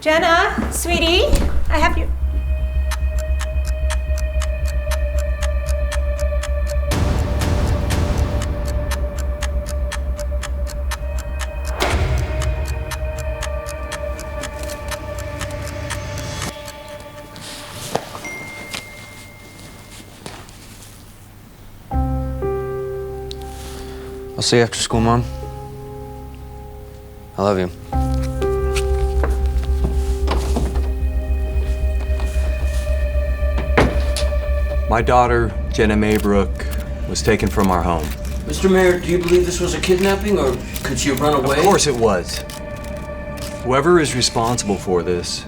Jenna, sweetie, I have your... I'll see you after school, Mom. I love you. My daughter, Jenna Maybrook, was taken from our home. Mr. Mayor, do you believe this was a kidnapping, or could she have run away? Of course it was. Whoever is responsible for this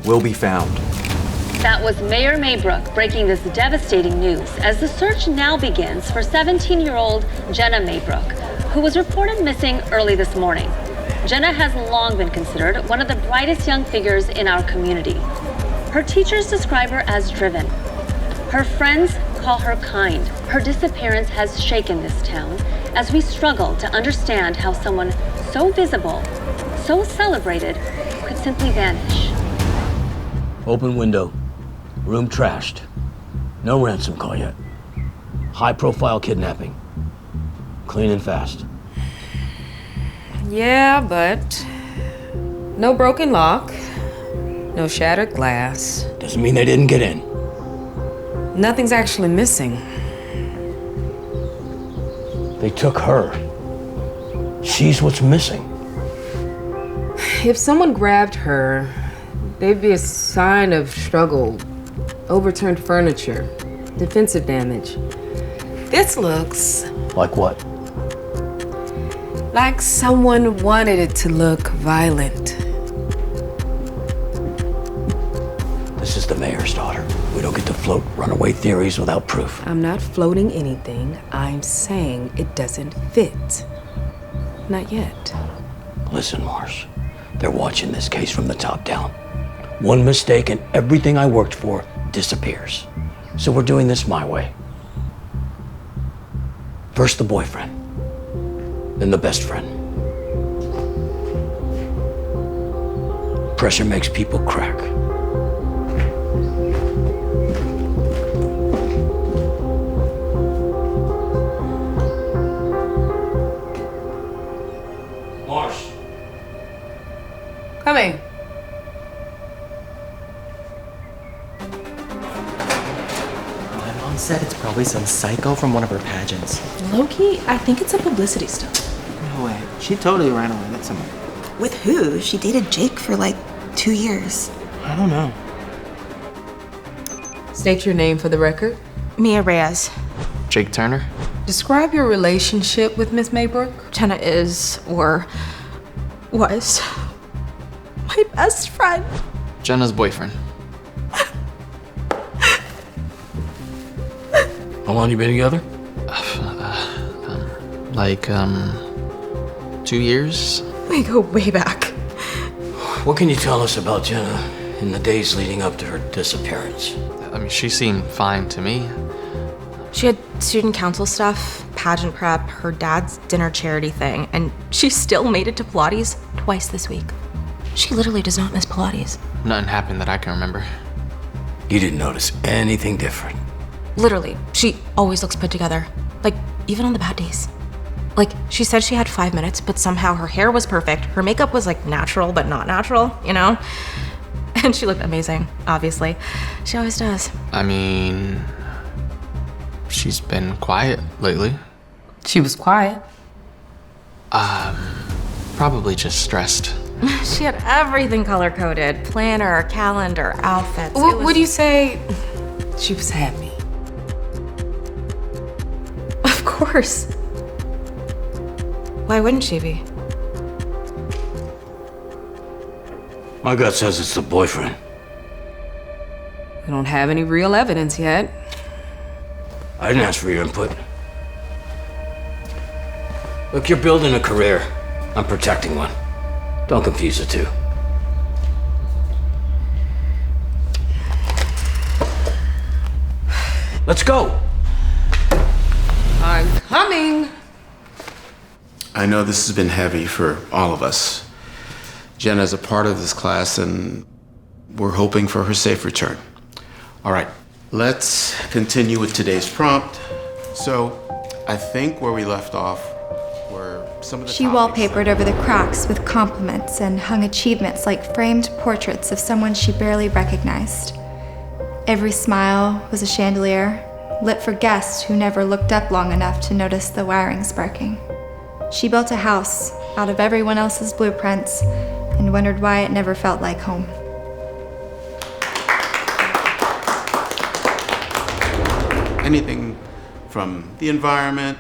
will be found. That was Mayor Maybrook breaking this devastating news as the search now begins for 17-year-old Jenna Maybrook, who was reported missing early this morning. Jenna has long been considered one of the brightest young figures in our community. Her teachers describe her as driven. Her friends call her kind. Her disappearance has shaken this town as we struggle to understand how someone so visible, so celebrated, could simply vanish. Open window. Room trashed. No ransom call yet. High-profile kidnapping. Clean and fast. Yeah, but no broken lock, no shattered glass. Doesn't mean they didn't get in. Nothing's actually missing. They took her. She's what's missing. If someone grabbed her, there'd be a sign of struggle, overturned furniture, defensive damage. This looks Like what? like someone wanted it to look violent. This is the mayor's daughter. We don't get to float runaway theories without proof. I'm not floating anything. I'm saying it doesn't fit. Not yet. Listen, Marsh. They're watching this case from the top down. One mistake and everything I worked for disappears. So we're doing this my way. First the boyfriend, then the best friend. Pressure makes people crack. Marsh. Coming. My mom said it's probably some psycho from one of her pageants. Loki, I think it's a publicity stunt. No way. She totally ran away with someone. With who? She dated Jake for like 2 years. I don't know. State your name for the record. Mia Reyes. Jake Turner? Describe your relationship with Miss Maybrook. Jenna is, or was, my best friend. Jenna's boyfriend. How long you been together? Like, 2 years? We go way back. What can you tell us about Jenna in the days leading up to her disappearance? I mean, she seemed fine to me. She had student council stuff, pageant prep, her dad's dinner charity thing, and she still made it to Pilates twice this week. She literally does not miss Pilates. Nothing happened that I can remember. You didn't notice anything different. Literally, she always looks put together. Like, even on the bad days. Like, she said she had 5 minutes, but somehow her hair was perfect. Her makeup was like natural, but not natural, you know? And she looked amazing, obviously. She always does. I mean, she's been quiet lately. She was quiet. Probably just stressed. She had everything color-coded. Planner, calendar, outfits. Would you say she was happy? Of course. Why wouldn't she be? My gut says it's the boyfriend. We don't have any real evidence yet. I didn't ask for your input. Look, you're building a career. I'm protecting one. Don't confuse the two. Let's go! I'm coming. I know this has been heavy for all of us. Jenna's a part of this class, and we're hoping for her safe return. All right, let's continue with today's prompt. So, I think where we left off were some of the She wallpapered over the cracks with compliments and hung achievements like framed portraits of someone she barely recognized. Every smile was a chandelier, lit for guests who never looked up long enough to notice the wiring sparking. She built a house out of everyone else's blueprints and wondered why it never felt like home. Anything from the environment,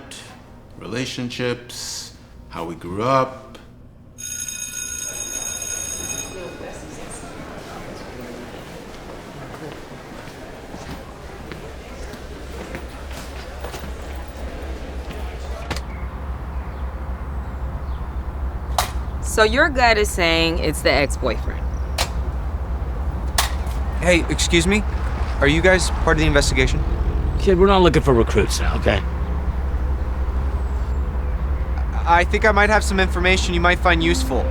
relationships, how we grew up. So your gut is saying it's the ex-boyfriend. Hey, excuse me? Are you guys part of the investigation? Kid, we're not looking for recruits now, okay? I think I might have some information you might find useful.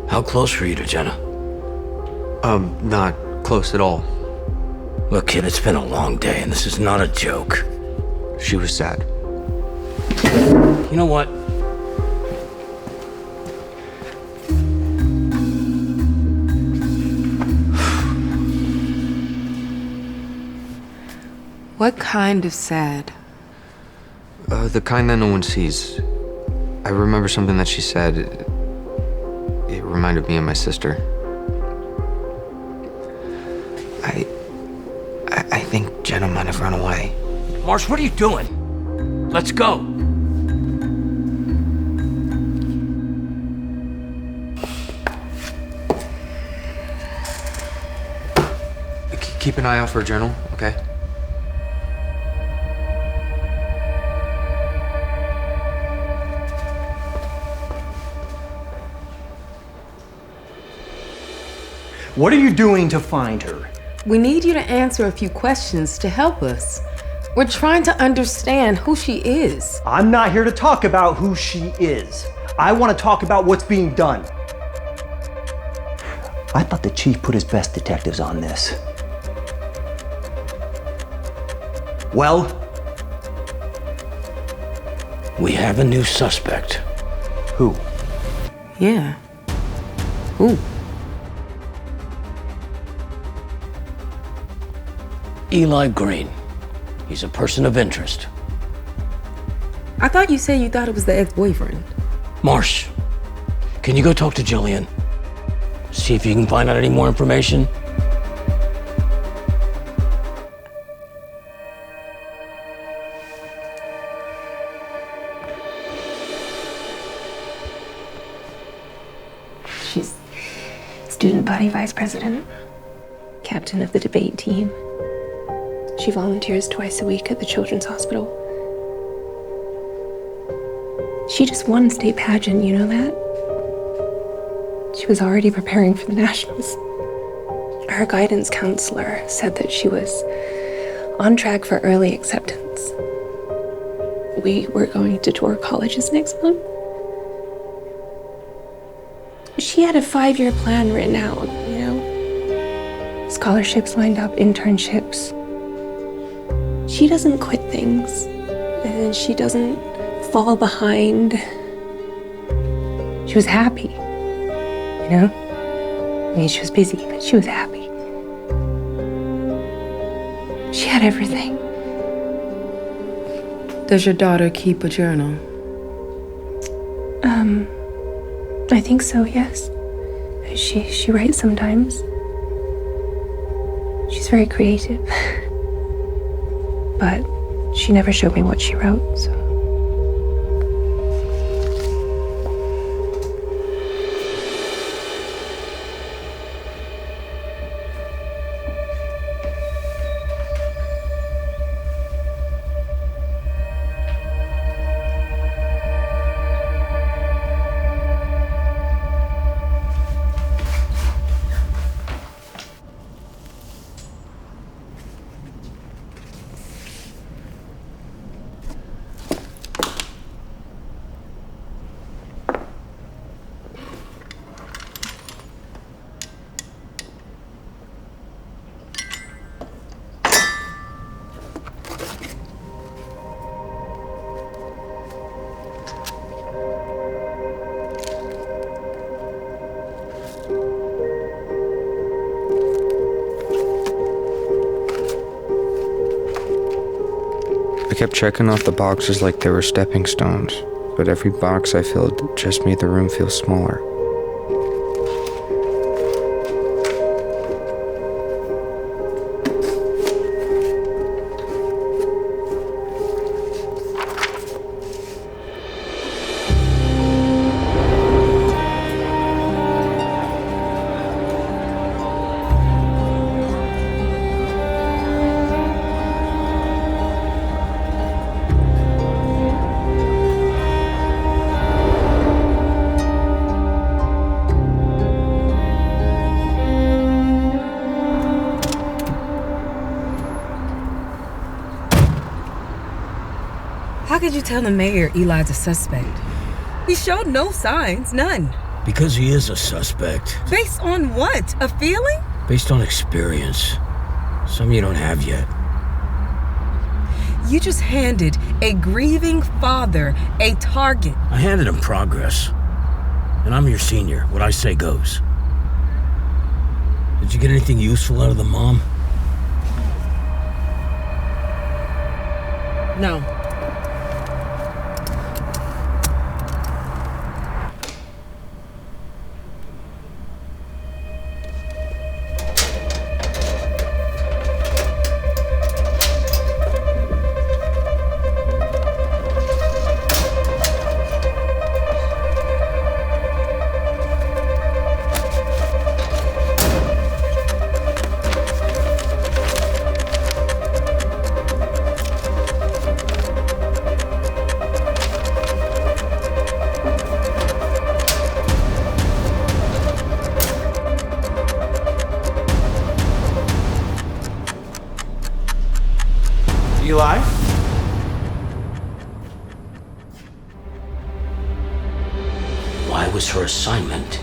How close were you to Jenna? Not close at all. Look, kid, it's been a long day, and this is not a joke. She was sad. You know what? What kind of sad? The kind that no one sees. I remember something that she said. It reminded me of my sister. I think Jenna might have run away. Marsh, what are you doing? Let's go. Keep an eye out for a journal, okay? What are you doing to find her? We need you to answer a few questions to help us. We're trying to understand who she is. I'm not here to talk about who she is. I want to talk about what's being done. I thought the chief put his best detectives on this. Well? We have a new suspect. Who? Yeah. Who? Eli Green. He's a person of interest. I thought you said you thought it was the ex-boyfriend. Marsh, can you go talk to Jillian? See if you can find out any more information? She's student body vice president, captain of the debate team. She volunteers twice a week at the children's hospital. She just won state pageant, you know that? She was already preparing for the nationals. Her guidance counselor said that she was on track for early acceptance. We were going to tour colleges next month. She had a 5-year plan written out, you know? Scholarships lined up, internships. She doesn't quit things, and she doesn't fall behind. She was happy, you know? I mean, she was busy, but she was happy. She had everything. Does your daughter keep a journal? I think so, yes. She writes sometimes. She's very creative. But she never showed me what she wrote, so. kept checking off the boxes like they were stepping stones, but every box I filled just made the room feel smaller. How could you tell the mayor Eli's a suspect? He showed no signs, none. Because he is a suspect. Based on what? A feeling? Based on experience. Some you don't have yet. You just handed a grieving father a target. I handed him progress. And I'm your senior. What I say goes. Did you get anything useful out of the mom? No. Eli? Why was her assignment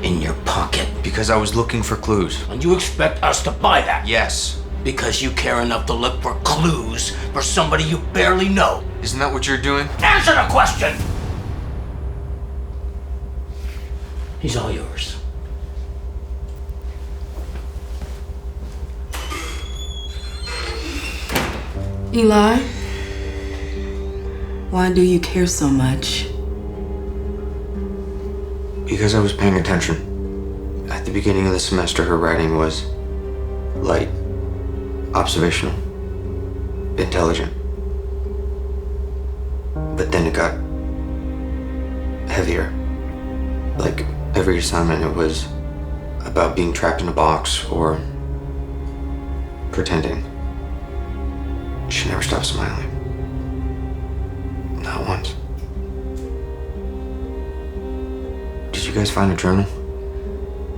in your pocket? Because I was looking for clues. And you expect us to buy that? Yes. Because you care enough to look for clues for somebody you barely know. Isn't that what you're doing? Answer the question! He's all yours. Eli? Why do you care so much? Because I was paying attention. At the beginning of the semester, her writing was light, observational, intelligent. But then it got heavier. Like every assignment, it was about being trapped in a box or pretending. She never stopped smiling. Not once. Did you guys find a journal?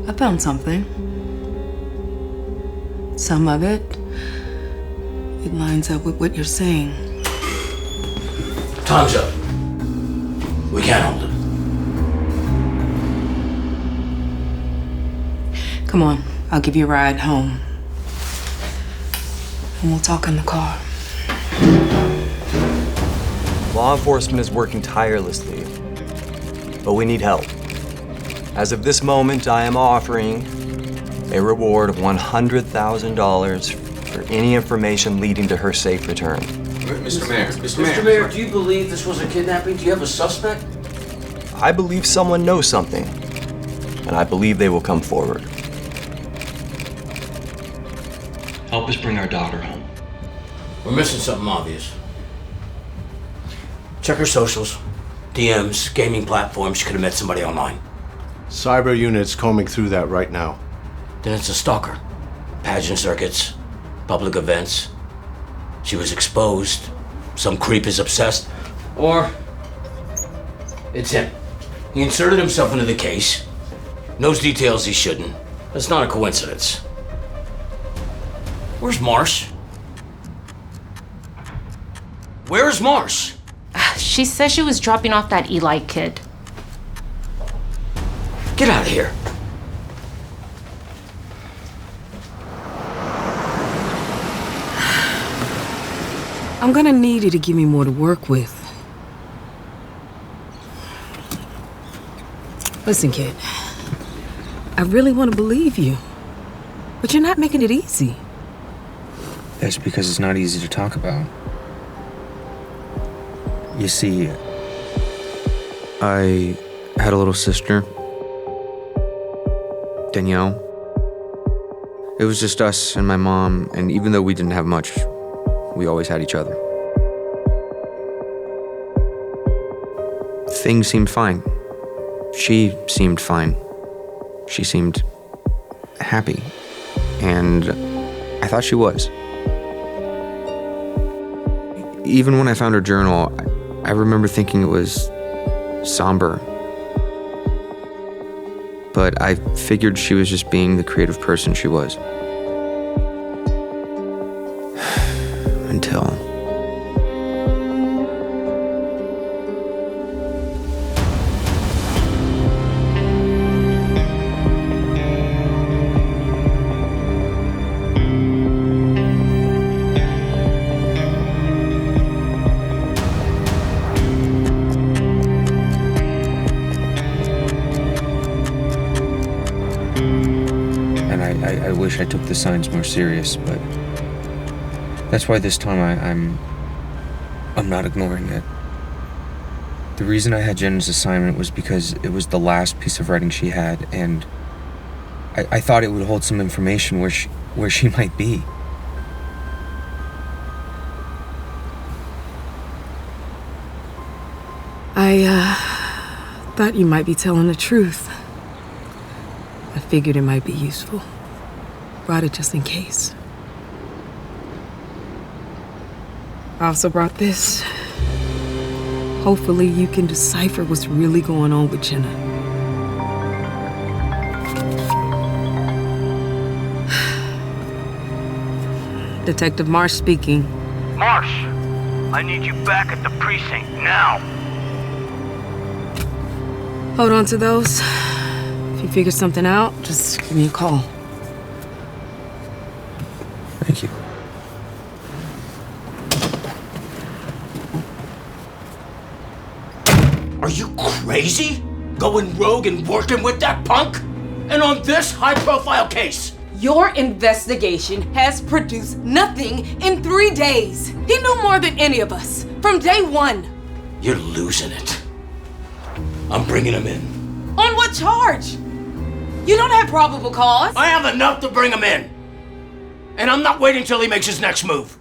I found something. Some of it lines up with what you're saying. Time's up. We can't hold it. Come on, I'll give you a ride home. And we'll talk in the car. Law enforcement is working tirelessly, but we need help. As of this moment, I am offering a reward of $100,000 for any information leading to her safe return. Mr. Mayor. Mr. Mayor, do you believe this was a kidnapping? Do you have a suspect? I believe someone knows something, and I believe they will come forward. Help us bring our daughter home. We're missing something obvious. Check her socials, DMs, gaming platforms. She could have met somebody online. Cyber unit's combing through that right now. Then it's a stalker. Pageant circuits, public events. She was exposed. Some creep is obsessed. Or it's him. He inserted himself into the case. Knows details he shouldn't. That's not a coincidence. Where's Marsh? Where's Marsh? She says she was dropping off that Eli kid. Get out of here. I'm gonna need you to give me more to work with. Listen, kid. I really want to believe you. But you're not making it easy. That's because it's not easy to talk about. You see, I had a little sister, Danielle. It was just us and my mom, and even though we didn't have much, we always had each other. Things seemed fine. She seemed fine. She seemed happy. And I thought she was. Even when I found her journal, I remember thinking it was somber. But I figured she was just being the creative person she was. Until... I wish I took the signs more serious, but that's why this time I'm not ignoring it. The reason I had Jenna's assignment was because it was the last piece of writing she had, and I thought it would hold some information where she might be. I thought you might be telling the truth. I figured it might be useful. Brought it just in case. I also brought this. Hopefully you can decipher what's really going on with Jenna. Detective Marsh speaking. Marsh, I need you back at the precinct now. Hold on to those. If you figure something out, just give me a call. Thank you. Are you crazy? Going rogue and working with that punk? And on this high-profile case? Your investigation has produced nothing in 3 days. He knew more than any of us, from day one. You're losing it. I'm bringing him in. On what charge? You don't have probable cause. I have enough to bring him in. And I'm not waiting till he makes his next move.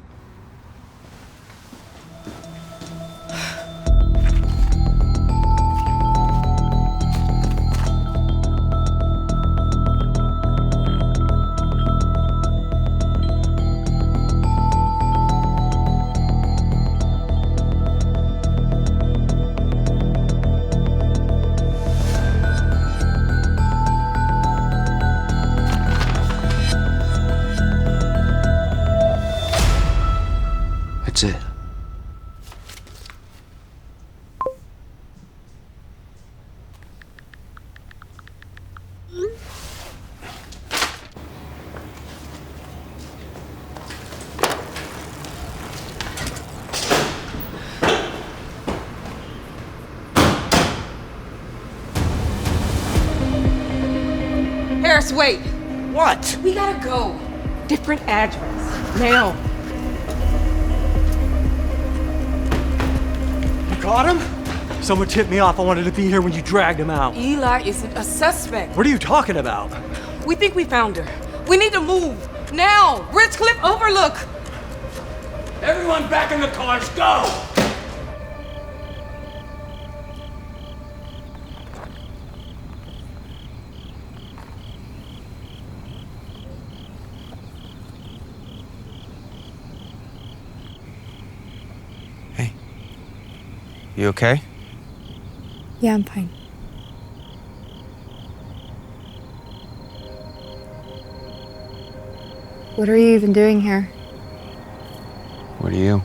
That's it. Harris, wait. What? We gotta go. Different address. Now. Got him? Someone tipped me off. I wanted to be here when you dragged him out. Eli isn't a suspect. What are you talking about? We think we found her. We need to move. Now! Bridge Cliff Overlook! Everyone back in the cars, go! You okay? Yeah, I'm fine. What are you even doing here? What are you?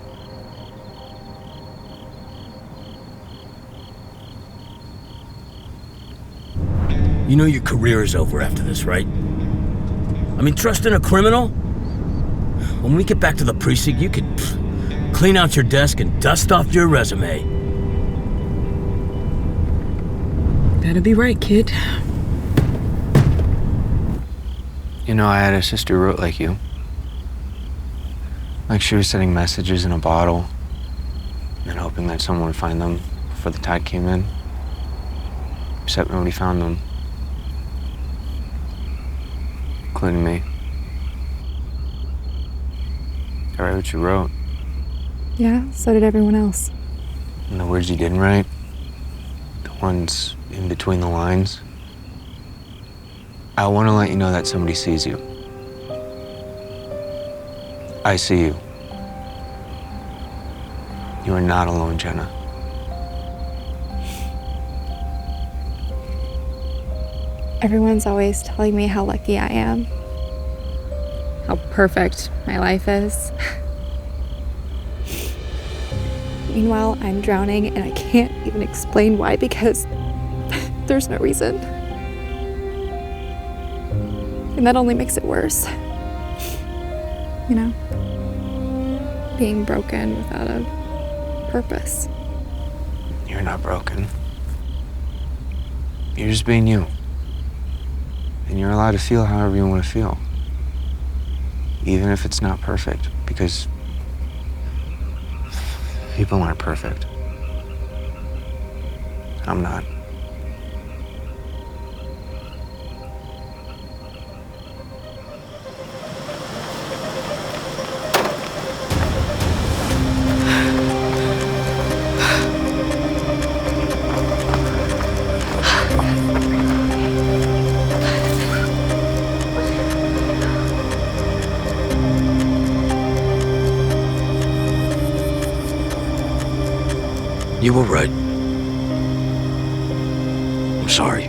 You know your career is over after this, right? I mean, trusting a criminal? When we get back to the precinct, you could clean out your desk and dust off your resume. Better be right, kid. You know, I had a sister who wrote like you. Like she was sending messages in a bottle. and hoping that someone would find them before the tide came in. Except nobody found them. Including me. I read what you wrote. Yeah, so did everyone else. And the words you didn't write, the ones in between the lines, I want to let you know that somebody sees you. I see you. You are not alone, Jenna. Everyone's always telling me how lucky I am. How perfect my life is. Meanwhile, I'm drowning and I can't even explain why because there's no reason. And that only makes it worse. You know? Being broken without a purpose. You're not broken. You're just being you. And you're allowed to feel however you want to feel. Even if it's not perfect, because people aren't perfect. I'm not. You were right. I'm sorry.